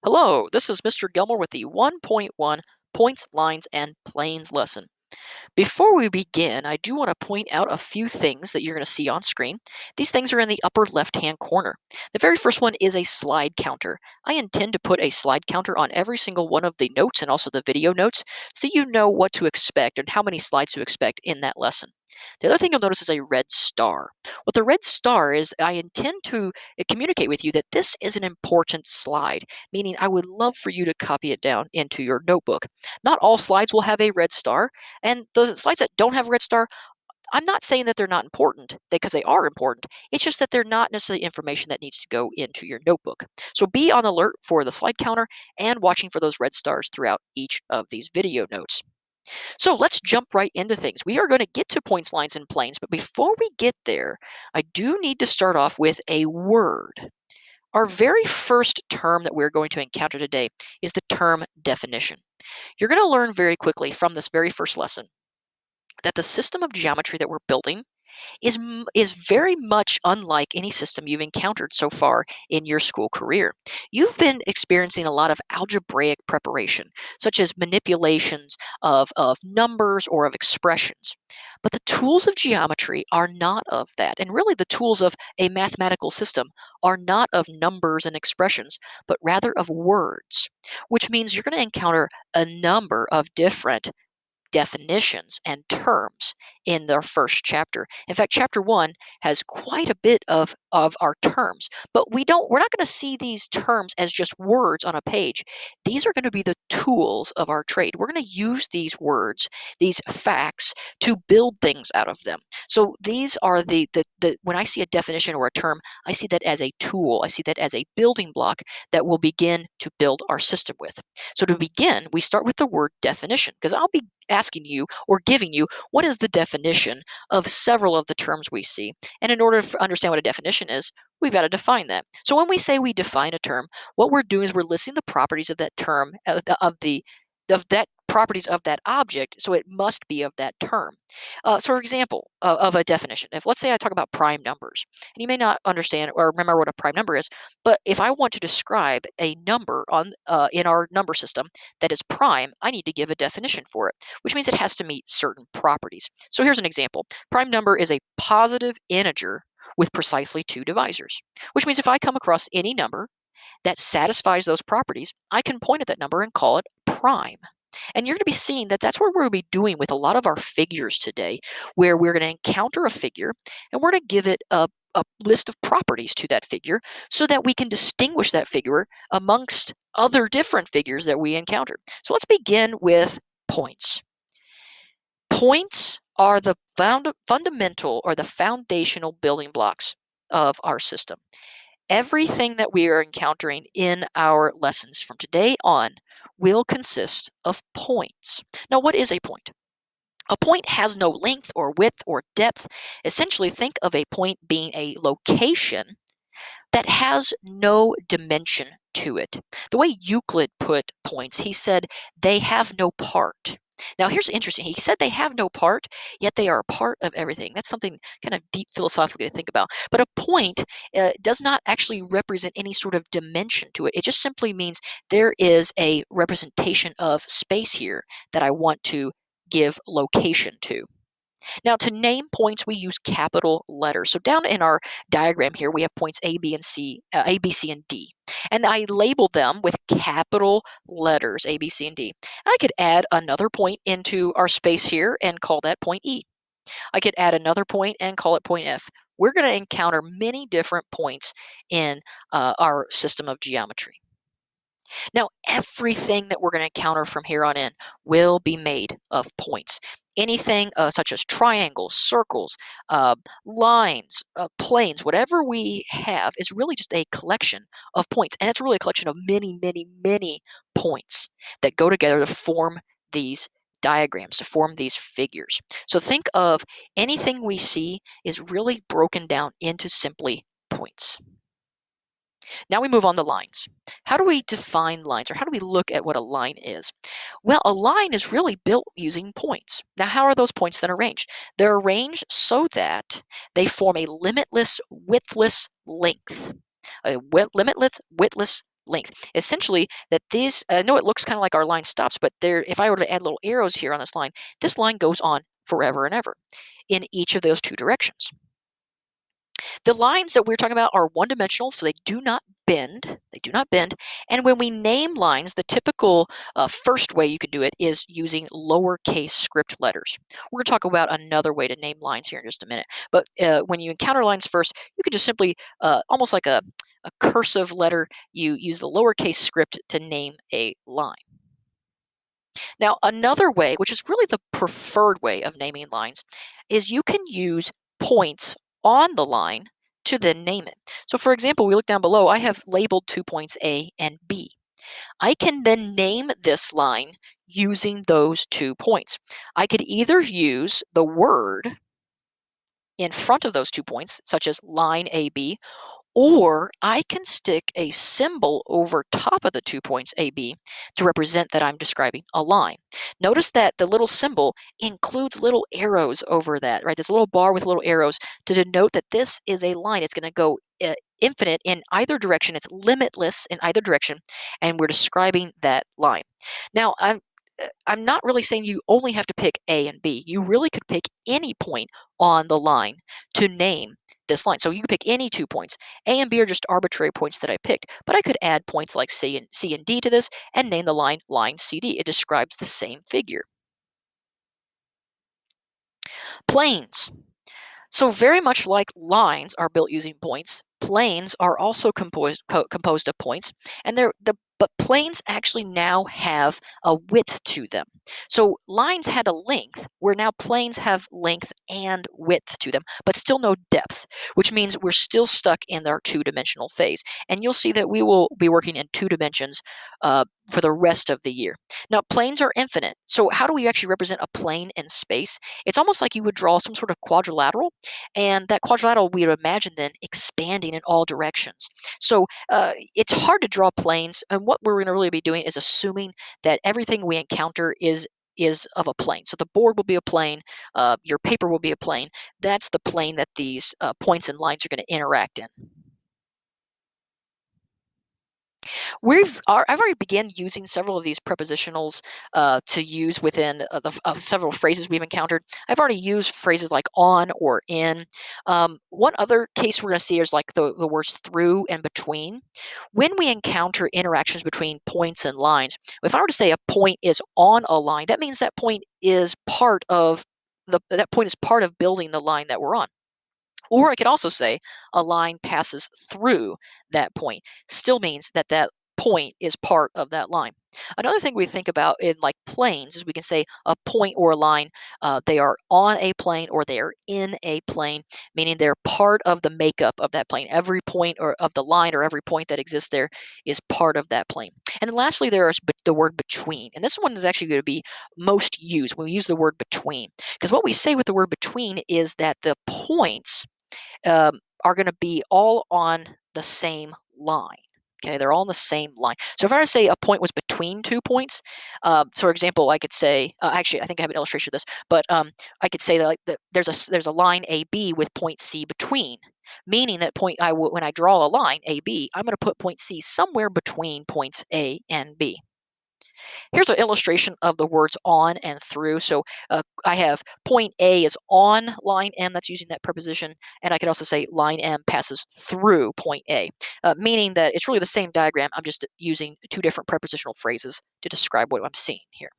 Hello, this is Mr. Gilmore with the 1.1 Points, Lines, and Planes lesson. Before we begin, I do want to point out a few things that you're going to see on screen. These things are in the upper left-hand corner. The very first one is a slide counter. I intend to put a slide counter on every single one of the notes and also the video notes so that you know what to expect and how many slides to expect in that lesson. The other thing you'll notice is a red star. What the red star is, I intend to communicate with you that this is an important slide, meaning I would love for you to copy it down into your notebook. Not all slides will have a red star, and the slides that don't have a red star, I'm not saying that they're not important, because they are important. It's just that they're not necessarily information that needs to go into your notebook. So be on alert for the slide counter and watching for those red stars throughout each of these video notes. So let's jump right into things. We are going to get to points, lines, and planes, but before we get there, I do need to start off with a word. Our very first term that we're going to encounter today is the term definition. You're going to learn very quickly from this very first lesson that the system of geometry that we're building is very much unlike any system you've encountered so far in your school career. You've been experiencing a lot of algebraic preparation, such as manipulations of numbers or of expressions. But the tools of geometry are not of that. And really, the tools of a mathematical system are not of numbers and expressions, but rather of words, which means you're going to encounter a number of different definitions and terms in their first chapter. In fact, chapter 1 has quite a bit of our terms, but we're not going to see these terms as just words on a page. These are going to be the tools of our trade. We're going to use these words, these facts, to build things out of them. So these are the when I see a definition or a term, I see that as a tool. I see that as a building block that we'll begin to build our system with. So to begin, we start with the word definition, because I'll be asking you or giving you what is the definition of several of the terms we see. And in order to understand what a definition is, we've got to define that. So when we say we define a term, what we're doing is we're listing the properties of that term, of that properties of that object, so it must be of that term. So for example, of a definition, if let's say I talk about prime numbers, and you may not understand or remember what a prime number is, but if I want to describe a number on in our number system that is prime, I need to give a definition for it, which means it has to meet certain properties. So here's an example. Prime number is a positive integer with precisely 2 divisors, which means if I come across any number that satisfies those properties, I can point at that number and call it prime. And you're going to be seeing that that's what we're going to be doing with a lot of our figures today, where we're going to encounter a figure and we're going to give it a list of properties to that figure so that we can distinguish that figure amongst other different figures that we encounter. So let's begin with points. Points are the fundamental or the foundational building blocks of our system. Everything that we are encountering in our lessons from today on will consist of points. Now, what is a point? A point has no length or width or depth. Essentially, think of a point being a location that has no dimension to it. The way Euclid put points, he said they have no part. Now, here's interesting. He said they have no part, yet they are a part of everything. That's something kind of deep philosophically to think about. But a point does not actually represent any sort of dimension to it. It just simply means there is a representation of space here that I want to give location to. Now, to name points, we use capital letters. So down in our diagram here, we have points A, B, C, and D. And I labeled them with capital letters, A, B, C, and D. And I could add another point into our space here and call that point E. I could add another point and call it point F. We're going to encounter many different points in our system of geometry. Now, everything that we're going to encounter from here on in will be made of points. Anything such as triangles, circles, lines, planes, whatever we have is really just a collection of points. And it's really a collection of many, many, many points that go together to form these diagrams, to form these figures. So think of anything we see is really broken down into simply points. Now we move on to lines. How do we define lines, or how do we look at what a line is? Well, a line is really built using points. Now, how are those points then arranged? They're arranged so that they form a limitless, widthless length. A limitless, widthless length. Essentially, that this, I know it looks kind of like our line stops, but there, if I were to add little arrows here on this line goes on forever and ever in each of those two directions. The lines that we're talking about are one-dimensional, so they do not bend. They do not bend. And when we name lines, the typical first way you could do it is using lowercase script letters. We're going to talk about another way to name lines here in just a minute. But when you encounter lines first, you can just simply, almost like a cursive letter, you use the lowercase script to name a line. Now, another way, which is really the preferred way of naming lines, is you can use points on the line to then name it. So for example, we look down below, I have labeled 2 points A and B. I can then name this line using those 2 points. I could either use the word in front of those 2 points, such as line AB, or I can stick a symbol over top of the 2 points AB to represent that I'm describing a line. Notice that the little symbol includes little arrows over that, right? This little bar with little arrows to denote that this is a line. It's going to go infinite in either direction. It's limitless in either direction, and we're describing that line. Now, I'm not really saying you only have to pick A and B. You really could pick any point on the line to name this line. So you can pick any 2 points. A and B are just arbitrary points that I picked, but I could add points like C and D to this and name the line CD. It describes the same figure. Planes. So very much like lines are built using points, planes are also composed of points, and but planes actually now have a width to them. So lines had a length, where now planes have length and width to them, but still no depth, which means we're still stuck in our two-dimensional phase. And you'll see that we will be working in 2 dimensions for the rest of the year. Now, planes are infinite. So how do we actually represent a plane in space? It's almost like you would draw some sort of quadrilateral, and that quadrilateral we would imagine then expanding in all directions. So it's hard to draw planes, and what we're going to really be doing is assuming that everything we encounter is of a plane. So the board will be a plane, your paper will be a plane. That's the plane that these points and lines are going to interact in. I've already began using several of these prepositionals to use within several phrases we've encountered. I've already used phrases like on or in. One other case we're going to see is like the words through and between. When we encounter interactions between points and lines, if I were to say a point is on a line, that means that point is part of that point is part of building the line that we're on. Or I could also say a line passes through that point. Still means that that point is part of that line. Another thing we think about in like planes is we can say a point or a line, they are on a plane or they are in a plane, meaning they're part of the makeup of that plane. Every point or of the line or every point that exists there is part of that plane. And then lastly, there is the word between. And this one is actually going to be most used when we use the word between. Because what we say with the word between is that the points are going to be all on the same line. Okay, they're all on the same line. So if I were to say a point was between 2 points, so for example, I could say, actually, I think I have an illustration of this, but I could say that, like, there's a line AB with point C between, meaning that when I draw a line AB, I'm going to put point C somewhere between points A and B. Here's an illustration of the words on and through. So I have point A is on line M, that's using that preposition, and I could also say line M passes through point A, meaning that it's really the same diagram. I'm just using 2 different prepositional phrases to describe what I'm seeing here.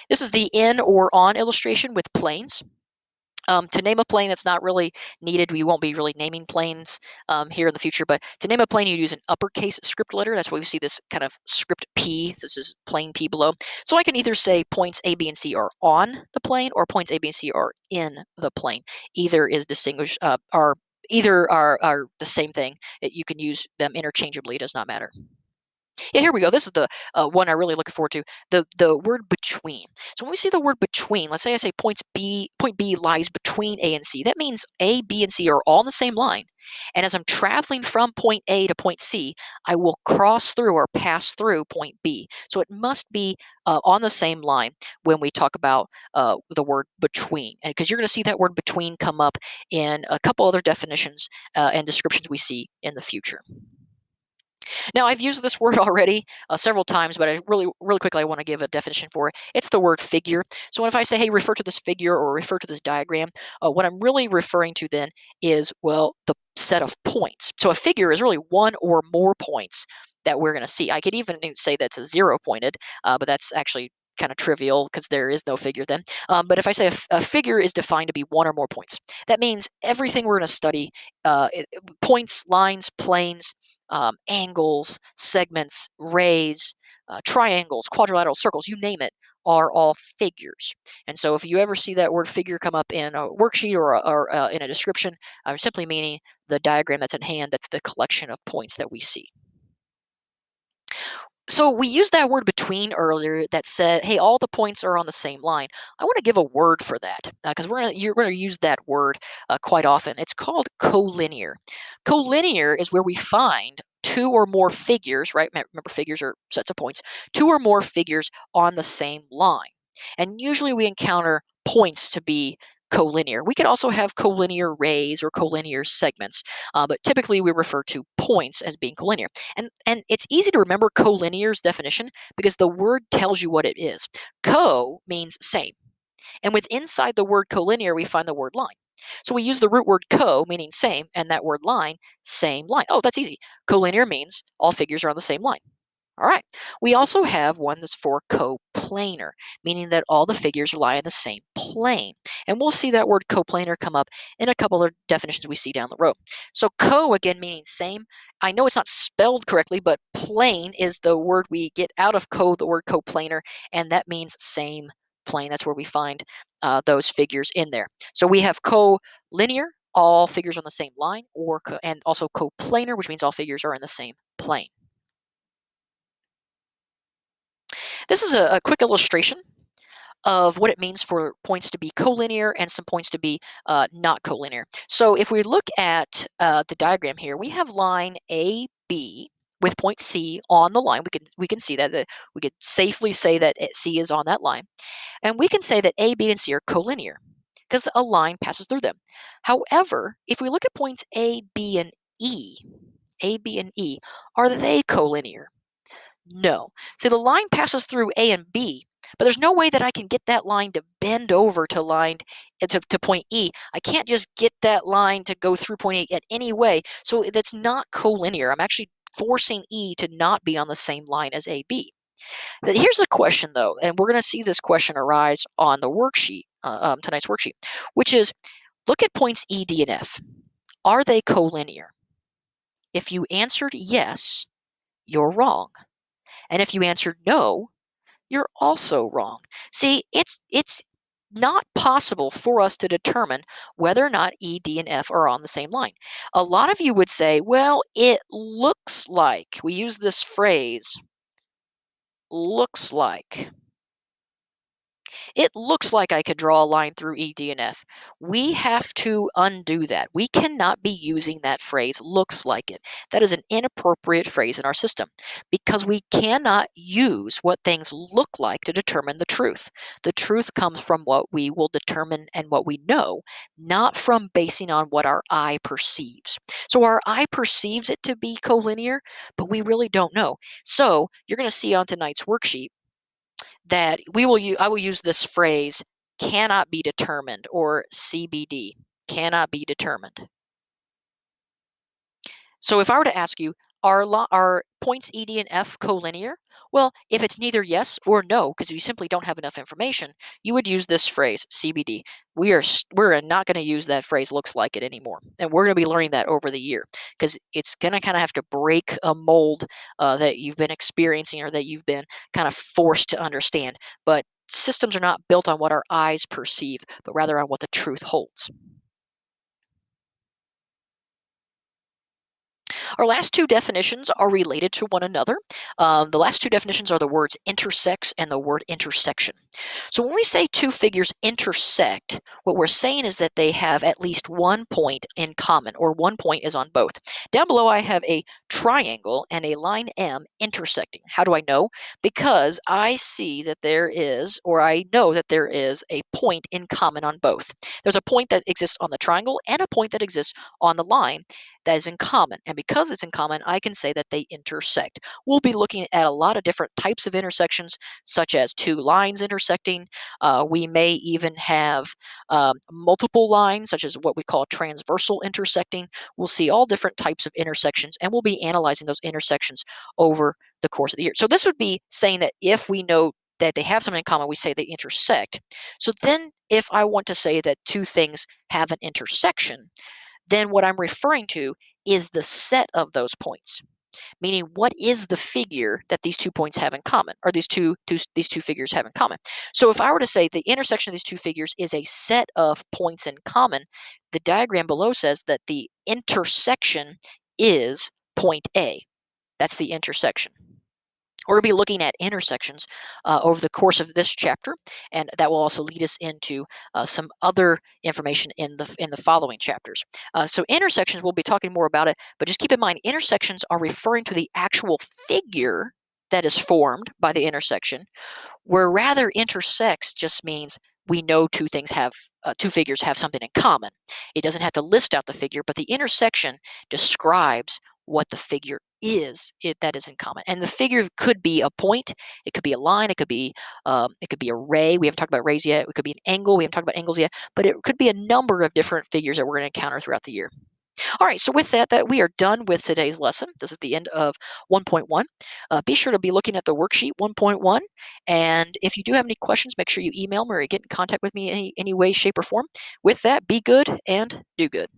This is the in or on illustration with planes. To name a plane that's not really needed, we won't be really naming planes here in the future, but to name a plane, you use an uppercase script letter. That's why we see this kind of script P. This is plain P below. So I can either say points A, B, and C are on the plane, or points A, B, and C are in the plane. Either is distinguished, either are the same thing. You can use them interchangeably. It does not matter. Yeah, here we go. This is the one I'm really looking forward to. The word between. So when we see the word between, let's say I say point B lies between A and C. That means A, B, and C are all on the same line. And as I'm traveling from point A to point C, I will cross through or pass through point B. So it must be on the same line when we talk about the word between. And because you're going to see that word between come up in a couple other definitions and descriptions we see in the future. Now, I've used this word already several times, but I really quickly, I want to give a definition for it. It's the word figure. So if I say, hey, refer to this figure or refer to this diagram, what I'm really referring to then is, well, the set of points. So a figure is really one or more points that we're going to see. I could even say that's a zero pointed, but that's actually kind of trivial because there is no figure then. But if I say a figure is defined to be one or more points, that means everything we're going to study, points, lines, planes, angles, segments, rays, triangles, quadrilaterals, circles, you name it, are all figures. And so if you ever see that word figure come up in a worksheet or in a description, simply meaning the diagram that's at hand, that's the collection of points that we see. So we used that word between earlier that said, hey, all the points are on the same line. I want to give a word for that because you're going to use that word quite often. It's called collinear. Collinear is where we find two or more figures, right? Remember, figures are sets of points, two or more figures on the same line. And usually we encounter points to be collinear. We could also have collinear rays or collinear segments, but typically we refer to points as being collinear. And it's easy to remember collinear's definition because the word tells you what it is. Co means same, and with inside the word collinear we find the word line. So we use the root word co, meaning same, and that word line, same line. Oh, that's easy. Collinear means all figures are on the same line. All right. We also have one that's for coplanar, meaning that all the figures lie in the same plane. And we'll see that word coplanar come up in a couple of definitions we see down the road. So co, again, meaning same. I know it's not spelled correctly, but plane is the word we get out of co, the word coplanar, and that means same plane. That's where we find those figures in there. So we have collinear, all figures on the same line, and also coplanar, which means all figures are in the same plane. This is a quick illustration of what it means for points to be collinear and some points to be not collinear. So if we look at the diagram here, we have line AB with point C on the line. We can see that we could safely say that C is on that line, and we can say that A, B, and C are collinear because a line passes through them. However, if we look at points A, B, and E, A, B, and E, are they collinear? No. See, the line passes through A and B, but there's no way that I can get that line to bend over to point E. I can't just get that line to go through point A at any way. So that's not collinear. I'm actually forcing E to not be on the same line as AB. But here's a question, though, and we're going to see this question arise on the worksheet, tonight's worksheet, which is look at points E, D, and F. Are they collinear? If you answered yes, you're wrong. And if you answered no, you're also wrong. See, it's not possible for us to determine whether or not E, D, and F are on the same line. A lot of you would say, well, it looks like, we use this phrase, looks like. It looks like I could draw a line through E, D, and F. We have to undo that. We cannot be using that phrase, looks like it. That is an inappropriate phrase in our system because we cannot use what things look like to determine the truth. The truth comes from what we will determine and what we know, not from basing on what our eye perceives. So our eye perceives it to be collinear, but we really don't know. So you're going to see on tonight's worksheet that I will use this phrase cannot be determined, or CBD, cannot be determined. So if I were to ask you, are points E, D, and F collinear? Well, if it's neither yes or no, because you simply don't have enough information, you would use this phrase, CBD. We're not going to use that phrase looks like it anymore. And we're going to be learning that over the year because it's going to kind of have to break a mold that you've been experiencing or that you've been kind of forced to understand. But systems are not built on what our eyes perceive, but rather on what the truth holds. Our last two definitions are related to one another. The last two definitions are the words intersects and the word intersection. So when we say two figures intersect, what we're saying is that they have at least one point in common, or one point is on both. Down below I have a triangle and a line M intersecting. How do I know? Because I see that there is, or I know that there is a point in common on both. There's a point that exists on the triangle and a point that exists on the line. that is in common. And because it's in common, I can say that they intersect. We'll be looking at a lot of different types of intersections, such as two lines intersecting. We may even have multiple lines, such as what we call transversal intersecting. We'll see all different types of intersections, and we'll be analyzing those intersections over the course of the year. So this would be saying that if we know that they have something in common, we say they intersect. So then if I want to say that two things have an intersection, then what I'm referring to is the set of those points, meaning what is the figure that these 2 points have in common, or these two figures have in common. So if I were to say the intersection of these two figures is a set of points in common, the diagram below says that the intersection is point A. That's the intersection. We're going to be looking at intersections over the course of this chapter, and that will also lead us into some other information in the following chapters. So intersections, we'll be talking more about it, but just keep in mind intersections are referring to the actual figure that is formed by the intersection, where rather intersects just means we know two figures have something in common. It doesn't have to list out the figure, but the intersection describes what the figure is that is in common. And the figure could be a point, it could be a line, it could be a ray. We haven't talked about rays yet. It could be an angle. We haven't talked about angles yet, but it could be a number of different figures that we're going to encounter throughout the year. All right, so with that we are done with today's lesson. This is the end of 1.1. Be sure to be looking at the worksheet 1.1, and if you do have any questions, make sure you email me or get in contact with me any way, shape, or form. With that, be good and do good.